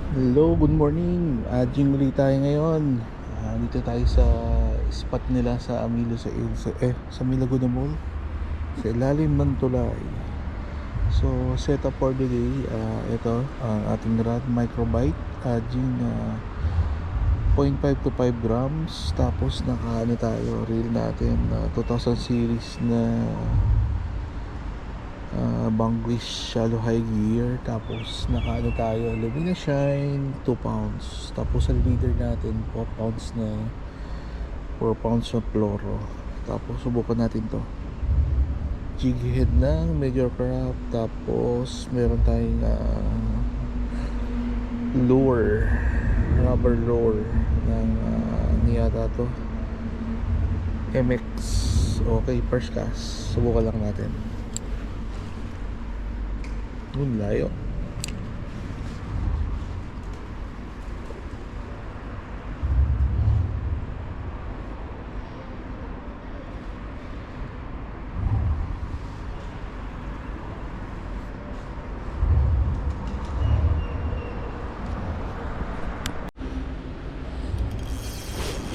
Hello, good morning. Jing ulit tayo ngayon. Dito tayo sa spot nila sa Amilo sa Milaguna Mall sa ilalim ng tulay. So, set up for the day. Ito ang ating rod microbite. Jing 0.5 to 5 grams. Tapos naka tayo reel natin 2000 series na Vanquish shallow high gear. Tapos nakaano tayo Lumina Shine 2 pounds. Tapos ang leader natin 4 pounds na 4 pounds na fluoro. Tapos subukan natin to jig head ng major craft. Tapos meron tayong lure, rubber lure ng niyata to MX. Okay, first cast. Subukan lang natin. Layo.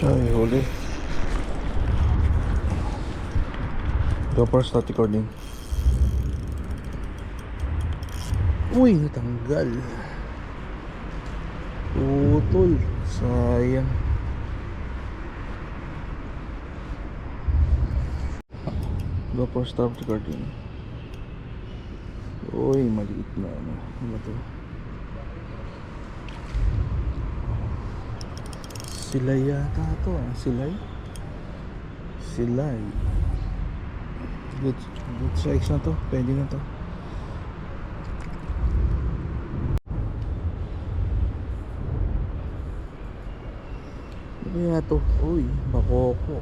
Ay, huli. Go for start recording. Uy, natanggal. Putol. Sayang. Go for start recording. Uy, maliit na ano. Ano to? Silay yata to. Silay. Good size na to. Pwede na to. Kaya to, uy, bakoko.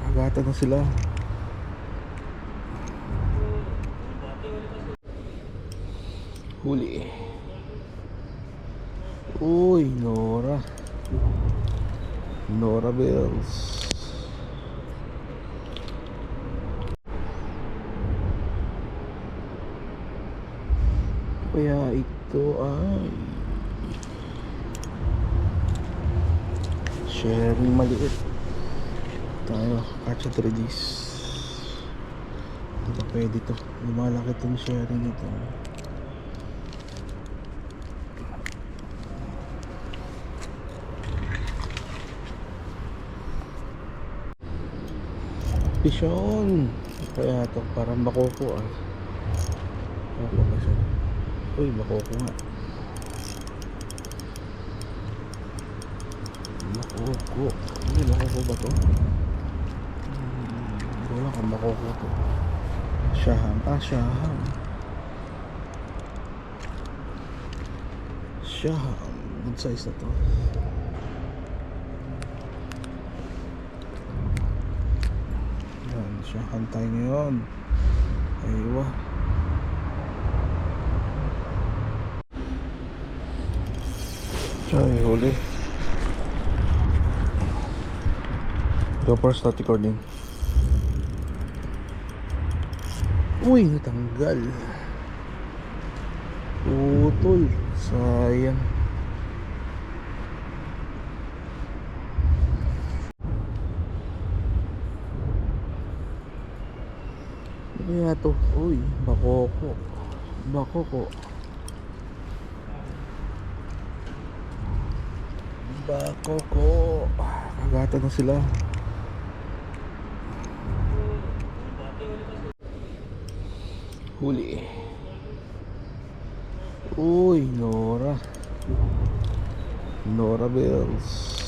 Kagatan na sila. Huli. Uy, Nora Bells. Kaya ito ay sharing maliit tayo. Catch and release. Ito pwede to. Lumalaki itong sharing ito. Pishon. Kaya ito parang bakoko Bakoko ba siya? Uy, bakoko nga. Bakoko. Hindi, bakoko ba to? Wala kang bakoko to. Shaham. Shaham. Good size na to. Yan, Shaham tayo ngayon. Aywa. Ay, huli. Go for start recording. Uy, natanggal. Putol. Sayang. Kaya to, uy, bakoko. Kagatan na sila. Huli. Uy, Nora Bells.